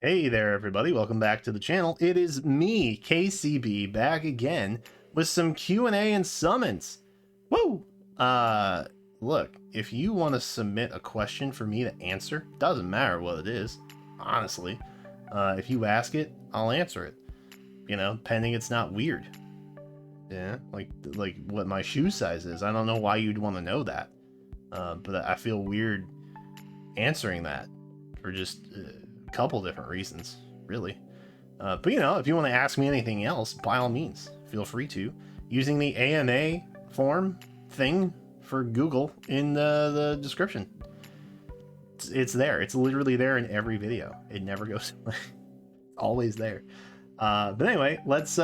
Hey there, everybody. Welcome back to the channel. It is me, KCB, back again with some Q&A and summons. Woo! Look, if you want to submit a question for me to answer, doesn't matter what it is, honestly. If you ask it, I'll answer it. You know, pending it's not weird. Yeah, like what my shoe size is. I don't know why you'd want to know that. But I feel weird answering that for just a couple different reasons, really. But you know, if you want to ask me anything else, by all means, feel free to, using the AMA form thing for Google in the description. It's there. It's literally there in every video. It never goes away. It's always there. But anyway, let's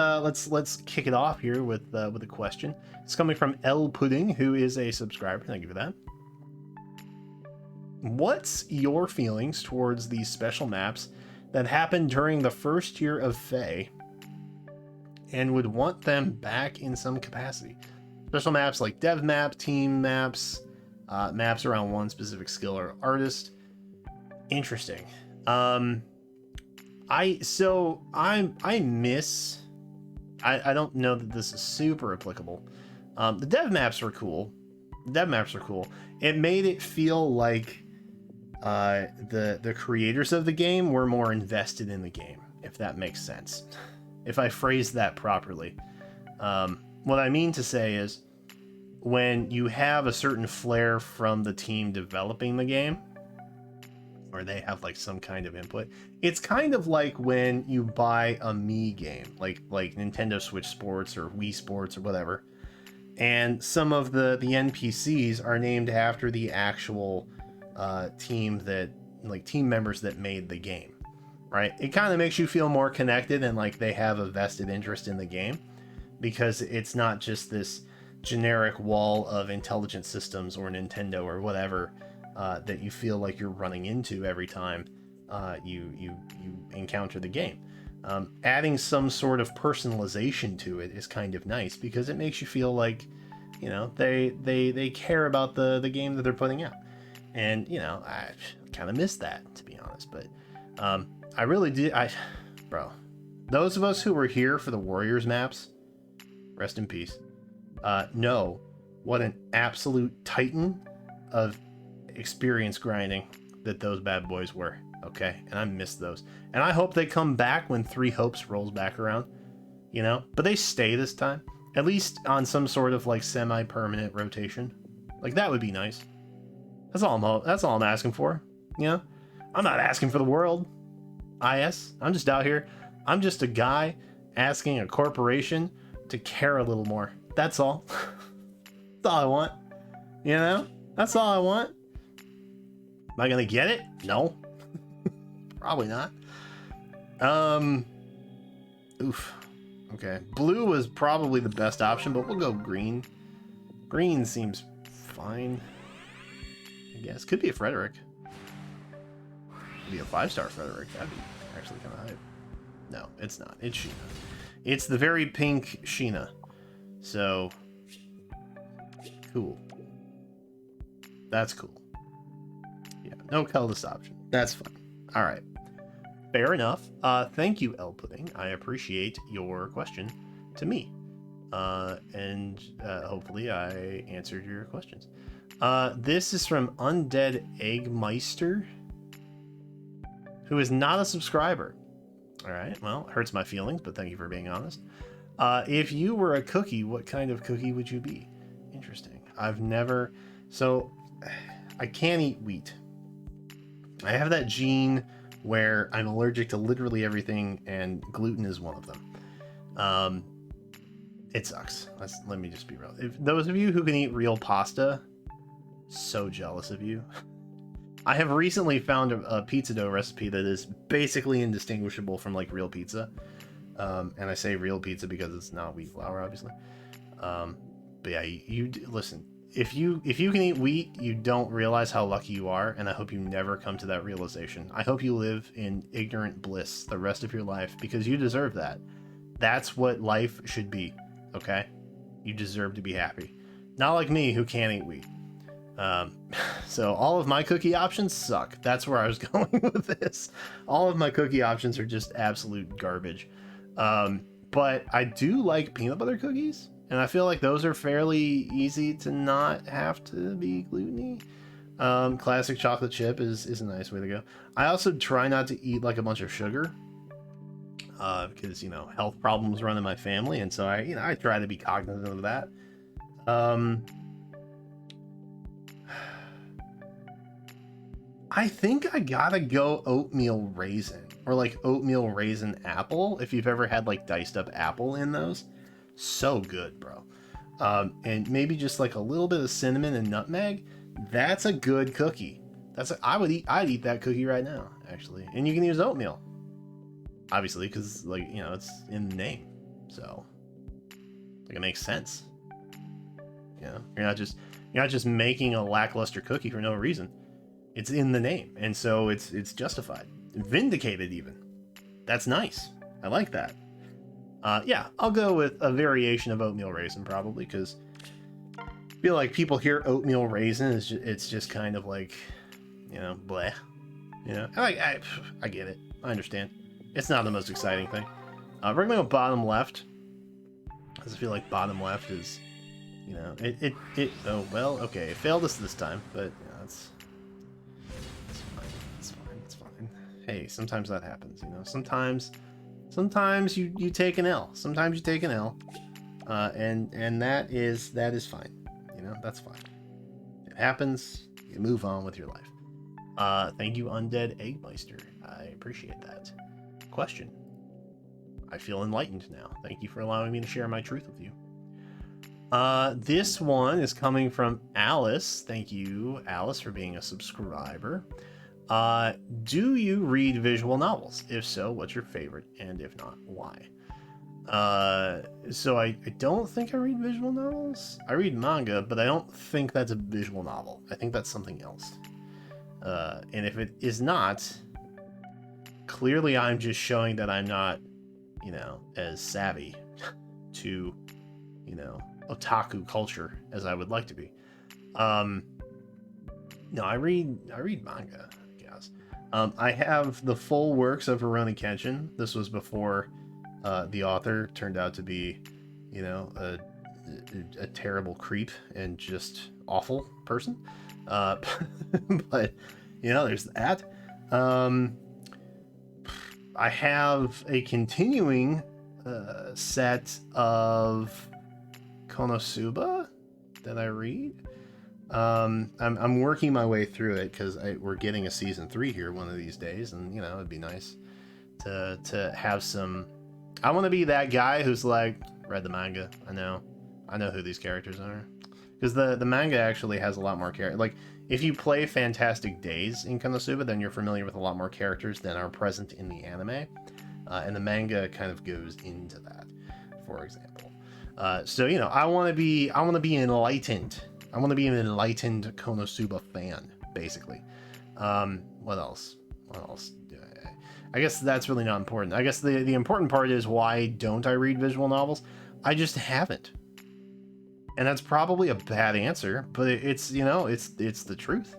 kick it off here with a question. It's coming from L Pudding, who is a subscriber. Thank you for that. What's your feelings towards these special maps that happened during the first year of Fae and would want them back in some capacity? Special maps like dev map, team maps, maps around one specific skill or artist. Interesting. I don't know that this is super applicable. The dev maps were cool. It made it feel like the creators of the game were more invested in the game, if that makes sense. If I phrase that properly. What I mean to say is, when you have a certain flair from the team developing the game, or they have like some kind of input, it's kind of like when you buy a Mii game, like Nintendo Switch Sports or Wii Sports or whatever, and some of the NPCs are named after the actual team members that made the game, right? It kind of makes you feel more connected and like they have a vested interest in the game, because it's not just this generic wall of intelligent systems or Nintendo or whatever that you feel like you're running into every time you encounter the game. Adding some sort of personalization to it is kind of nice, because it makes you feel like, you know, they care about the game that they're putting out. And, you know, I kind of miss that, to be honest. But I really did. Bro, those of us who were here for the Warriors maps, rest in peace, know what an absolute titan of experience grinding that those bad boys were. Okay, and I miss those, and I hope they come back when Three Hopes rolls back around, you know. But they stay this time, at least on some sort of like semi-permanent rotation. Like, that would be nice. That's all I'm asking for. You know, I'm not asking for the world. I'm just out here. I'm just a guy asking a corporation to care a little more. That's all. That's all I want. You know, that's all I want. Am I gonna get it? No. Probably not. Oof. Okay. Blue was probably the best option, but we'll go green. Green seems fine, I guess. Could be a Frederick. Could be a 5-star Frederick. That'd be actually kind of hype. No, it's not. It's Sheena. It's the very pink Sheena. So, cool. That's cool. Yeah, no colorless option. That's fine. All right. Fair enough. Thank you, L Pudding. I appreciate your question to me. And hopefully I answered your questions. This is from Undead Eggmeister, who is not a subscriber. All right, well, hurts my feelings, but thank you for being honest. If you were a cookie, what kind of cookie would you be? Interesting. So I can't eat wheat. I have that gene where I'm allergic to literally everything, and gluten is one of them. It sucks. Let me just be real. If those of you who can eat real pasta, so jealous of you. I have recently found a pizza dough recipe that is basically indistinguishable from like real pizza. And I say real pizza because it's not wheat flour, obviously. But yeah, you listen. If you can eat wheat, you don't realize how lucky you are, and I hope you never come to that realization. I hope you live in ignorant bliss the rest of your life, because you deserve that. That's what life should be, okay? You deserve to be happy. Not like me, who can't eat wheat. Um, so all of my cookie options suck. That's where I was going with this. All of my cookie options are just absolute garbage. But I do like peanut butter cookies, and I feel like those are fairly easy to not have to be gluten-y. Classic chocolate chip is a nice way to go. I also try not to eat like a bunch of sugar, because health problems run in my family, and so I try to be cognizant of that. I think I gotta go oatmeal raisin, or like oatmeal raisin apple. If you've ever had like diced up apple in those, so good, bro. And maybe just like a little bit of cinnamon and nutmeg. That's a good cookie. I'd eat that cookie right now, actually. And you can use oatmeal, obviously, because like it's in the name, so like it makes sense. You're not just making a lackluster cookie for no reason. It's in the name, and so it's justified, vindicated even. That's nice. I like that. Yeah, I'll go with a variation of oatmeal raisin probably, because I feel like people hear oatmeal raisin, it's just kind of like, bleh. I get it. I understand. It's not the most exciting thing. We're gonna go bottom left, because I feel like bottom left is, oh well, okay, it failed us this time, but it's fine. Hey, sometimes that happens, Sometimes you take an L. Sometimes you take an L, and that is fine. That's fine. It happens. You move on with your life. Thank you, Undead Eggmeister. I appreciate that. Question. I feel enlightened now. Thank you for allowing me to share my truth with you. This one is coming from Alice. Thank you, Alice, for being a subscriber. Do you read visual novels? If so, what's your favorite? And if not, why? So I don't think I read visual novels. I read manga, but I don't think that's a visual novel. I think that's something else. And if it is not, clearly I'm just showing that I'm not, as savvy to, otaku culture as I would like to be. No, I read manga, I guess. I have the full works of Rurouni Kenshin. This was before the author turned out to be, a terrible creep and just awful person. But there's that. I have a continuing set of Konosuba that I read. I'm working my way through it because we're getting a season 3 here one of these days, and it'd be nice to have some. I want to be that guy who's like read the manga. I know who these characters are, because the manga actually has a lot more characters. Like if you play Fantastic Days in Konosuba, then you're familiar with a lot more characters than are present in the anime, and the manga kind of goes into that, for example. So I want to be enlightened. I want to be an enlightened Konosuba fan, basically. What else? I guess that's really not important. I guess the important part is, why don't I read visual novels? I just haven't. And that's probably a bad answer, but it's the truth.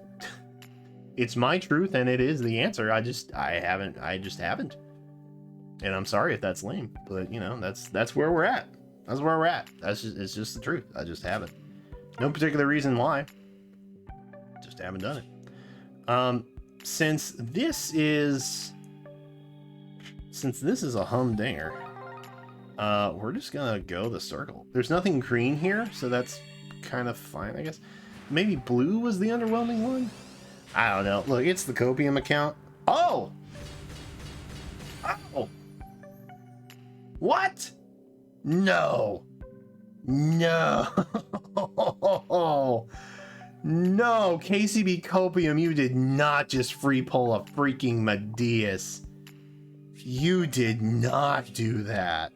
It's my truth, and it is the answer. I just haven't. And I'm sorry if that's lame, but that's where we're at. That's where we're at. It's just the truth. I just haven't. No particular reason why. Just haven't done it. Since this is a humdinger, we're just gonna go the circle. There's nothing green here, so that's kind of fine, I guess. Maybe blue was the underwhelming one? I don't know. Look, it's the Copium account. Oh! Oh! What? No! No! No, KCB Copium, you did not just free pull a freaking Medeus. You did not do that.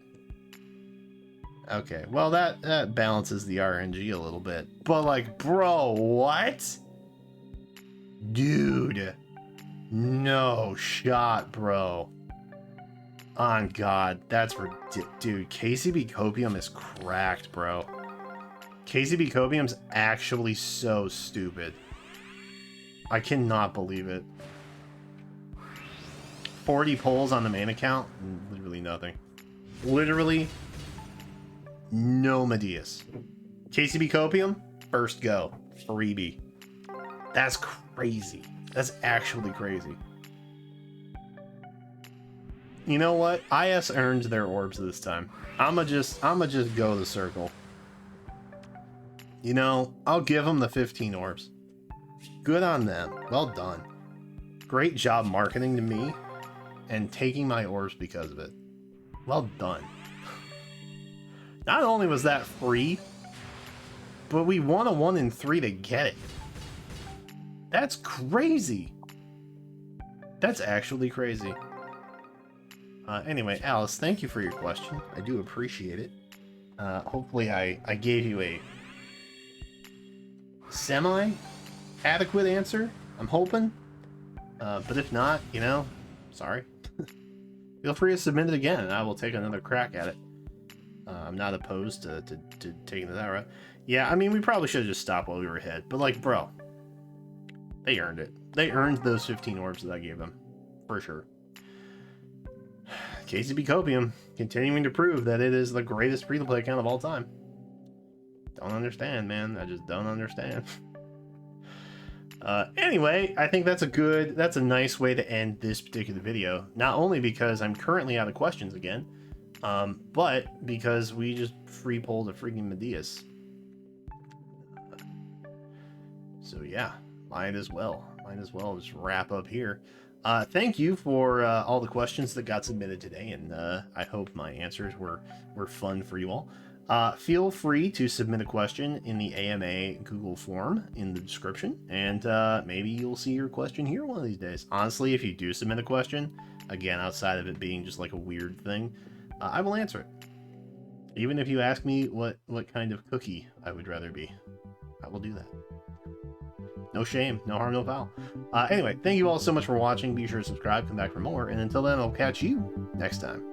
Okay, well that balances the RNG a little bit. But like, bro, what? Dude. No shot, bro. On God, that's dude, KCB Copium is cracked, bro. KCB Copium's actually so stupid. I cannot believe it. 40 pulls on the main account? Literally nothing. Literally no Medeas. KCB Copium, first go. Freebie. That's crazy. That's actually crazy. You know what? IS earned their orbs this time. I'ma just go the circle. You know, I'll give them the 15 orbs. Good on them. Well done. Great job marketing to me and taking my orbs because of it. Well done. Not only was that free, but we won a 1 in 3 to get it. That's crazy. That's actually crazy. Anyway, Alice, thank you for your question. I do appreciate it. Hopefully I gave you a semi-adequate answer. I'm hoping. But if not, you know, sorry. Feel free to submit it again, and I will take another crack at it. I'm not opposed to taking it that route. Yeah, I mean, we probably should have just stopped while we were ahead. But, like, bro, they earned it. They earned those 15 orbs that I gave them. For sure. KCB Copium, continuing to prove that it is the greatest free-to-play account of all time. Don't understand, man. I just don't understand. Anyway, I think that's a nice way to end this particular video. Not only because I'm currently out of questions again, but because we just free pulled a freaking Medeas. So yeah, might as well just wrap up here. Thank you for all the questions that got submitted today, and I hope my answers were fun for you all. Feel free to submit a question in the AMA Google form in the description, and maybe you'll see your question here one of these days. Honestly, if you do submit a question, again, outside of it being just like a weird thing, I will answer it. Even if you ask me what kind of cookie I would rather be, I will do that. No shame, no harm, no foul. Anyway, thank you all so much for watching. Be sure to subscribe, come back for more, and until then, I'll catch you next time.